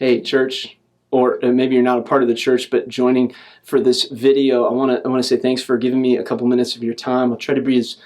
Hey, church, or maybe you're not a part of the church, but joining for this video, I want to say thanks for giving me a couple minutes of your time. I'll try to be as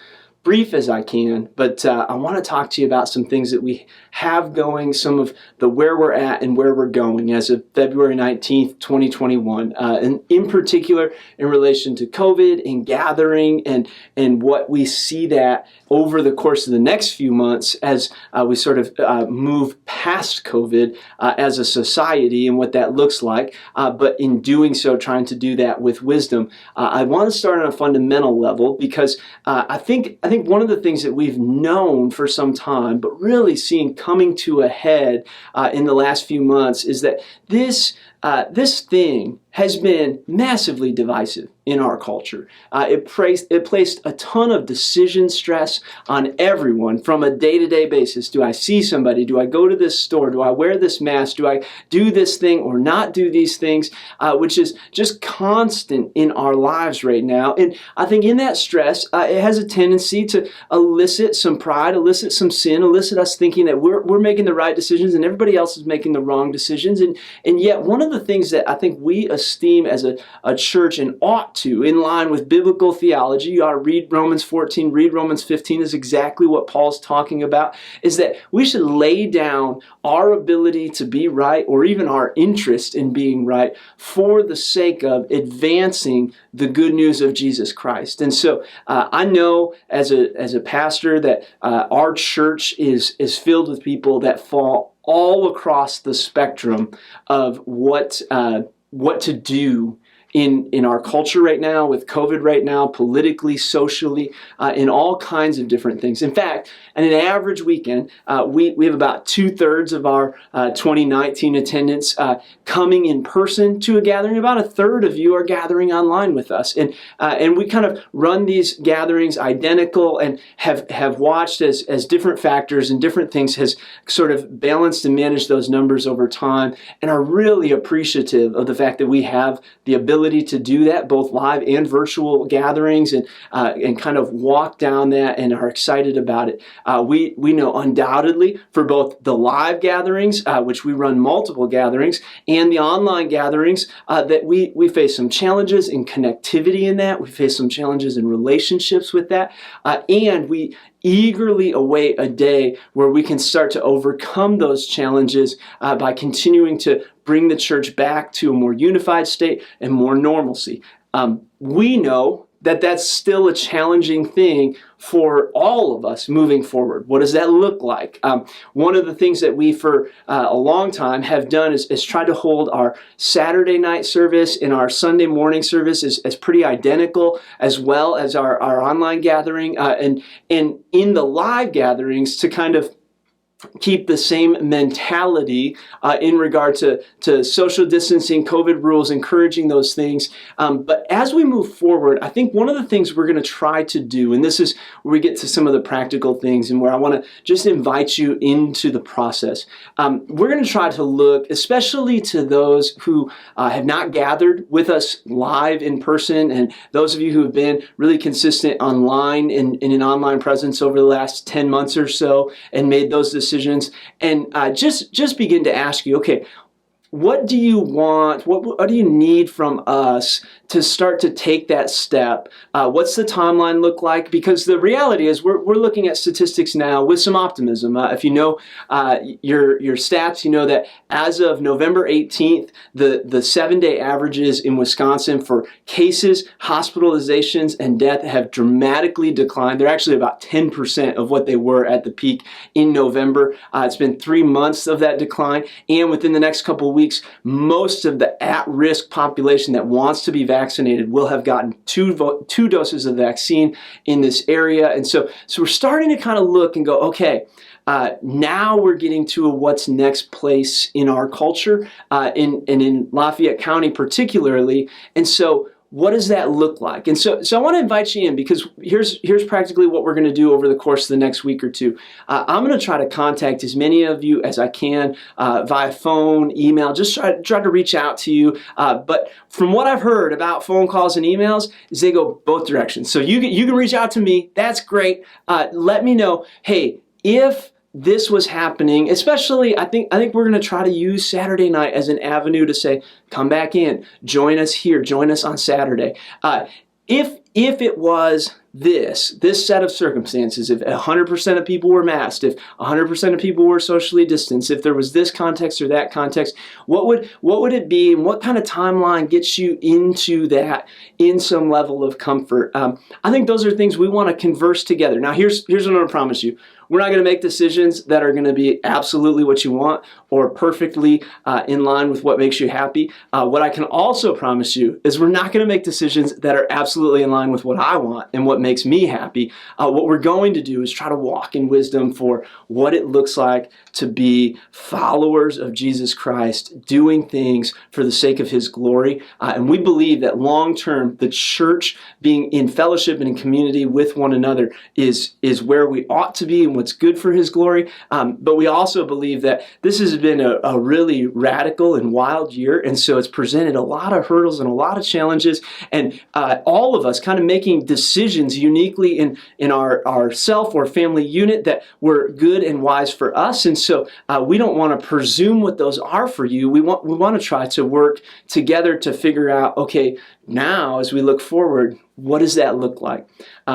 brief as I can, but I want to talk to you about some things that we have going, some of the where we're at and where we're going as of February 19th, 2021, and in particular in relation to COVID and gathering and what we see that over the course of the next few months as we sort of move past COVID as a society and what that looks like, but in doing so, trying to do that with wisdom. I want to start on a fundamental level because I think one of the things that we've known for some time, but really seeing coming to a head in the last few months, is that this thing has been massively divisive in our culture. It placed a ton of decision stress on everyone from a day-to-day basis. Do I see somebody? Do I go to this store? Do I wear this mask? Do I do this thing or not do these things? Which is just constant in our lives right now. And I think in that stress, it has a tendency to elicit some pride, elicit some sin, elicit us thinking that we're making the right decisions and everybody else is making the wrong decisions. And yet one of the things that I think we esteem as a church and ought to, in line with biblical theology, you ought to read Romans 14, read Romans 15, is exactly what Paul's talking about, is that we should lay down our ability to be right or even our interest in being right for the sake of advancing the good news of Jesus Christ. And so I know as a pastor that our church is filled with people that fall all across the spectrum of what to do in our culture right now, with COVID right now, politically, socially, in all kinds of different things. In fact, in an average weekend, we have about 2/3 of our 2019 attendance coming in person to a gathering. About 1/3 of you are gathering online with us. And we kind of run these gatherings identical and have watched as different factors and different things has sort of balanced and managed those numbers over time, and are really appreciative of the fact that we have the ability to do that, both live and virtual gatherings, and kind of walk down that and are excited about it. We know undoubtedly for both the live gatherings, which we run multiple gatherings, and the online gatherings, that we face some challenges in connectivity in that. We face some challenges in relationships with that, and we eagerly await a day where we can start to overcome those challenges by continuing to bring the church back to a more unified state and more normalcy. We know that that's still a challenging thing for all of us moving forward. What does that look like? One of the things that we for a long time have done is try to hold our Saturday night service and our Sunday morning service as pretty identical, as well as our online gathering, and in the live gatherings to kind of keep the same mentality in regard to social distancing, COVID rules, encouraging those things. But as we move forward, I think one of the things we're going to try to do, and this is where we get to some of the practical things and where I want to just invite you into the process. We're going to try to look, especially to those who have not gathered with us live in person, and those of you who have been really consistent online in an online presence over the last 10 months or so and made those decisions, and just begin to ask you, okay, what do you want? What do you need from us to start to take that step? What's the timeline look like? Because the reality is we're looking at statistics now with some optimism. If you know your stats, you know that as of November 18th, the 7-day averages in Wisconsin for cases, hospitalizations, and death have dramatically declined. They're actually about 10% of what they were at the peak in November. It's been 3 months of that decline, and within the next couple of weeks, most of the at-risk population that wants to be vaccinated will have gotten two doses of vaccine in this area. And so we're starting to kind of look and go, okay, now we're getting to a what's next place in our culture, in Lafayette County particularly. And so what does that look like? And so I want to invite you in, because here's practically what we're going to do over the course of the next week or two. I'm going to try to contact as many of you as I can via phone, email, just try to reach out to you. But from what I've heard about phone calls and emails, is they go both directions. So you can reach out to me. That's great. Let me know, hey, if this was happening, especially I think we're going to try to use Saturday night as an avenue to say, come back in, join us here, join us on Saturday. If it was this set of circumstances, if 100% of people were masked, if 100% of people were socially distanced, if there was this context or that context, what would it be, and what kind of timeline gets you into that in some level of comfort? I think those are things we want to converse together. Now, here's what I'm going to promise you. We're not going to make decisions that are going to be absolutely what you want or perfectly in line with what makes you happy. What I can also promise you is we're not going to make decisions that are absolutely in line with what I want and what makes me happy. What we're going to do is try to walk in wisdom for what it looks like to be followers of Jesus Christ, doing things for the sake of His glory. And we believe that long term, the church being in fellowship and in community with one another is where we ought to be and what's good for His glory. But we also believe that this has been a really radical and wild year, and so it's presented a lot of hurdles and a lot of challenges, and all of us kind of making decisions uniquely in our self or family unit that were good and wise for us. And so we don't want to presume what those are for you. We want to try to work together to figure out, okay, now as we look forward, what does that look like?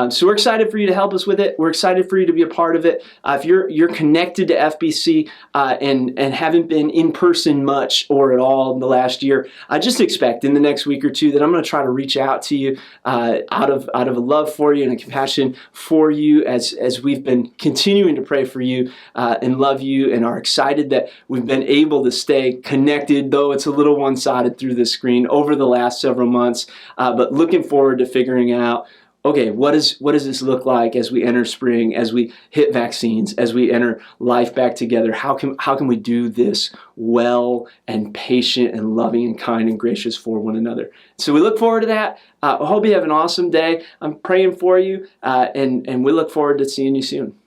So we're excited for you to help us with it. We're excited for you to be a part of it. If you're connected to FBC and haven't been in person much or at all in the last year, just expect in the next week or two that I'm going to try to reach out to you out of a love for you and a compassion for you as we've been continuing to pray for you and love you and are excited that we've been able to stay connected, though it's a little one-sided through the screen over the last several months. But looking forward to figuring out, okay, what does this look like as we enter spring, as we hit vaccines, as we enter life back together? How can we do this well and patient and loving and kind and gracious for one another? So we look forward to that. I hope you have an awesome day. I'm praying for you, and we look forward to seeing you soon.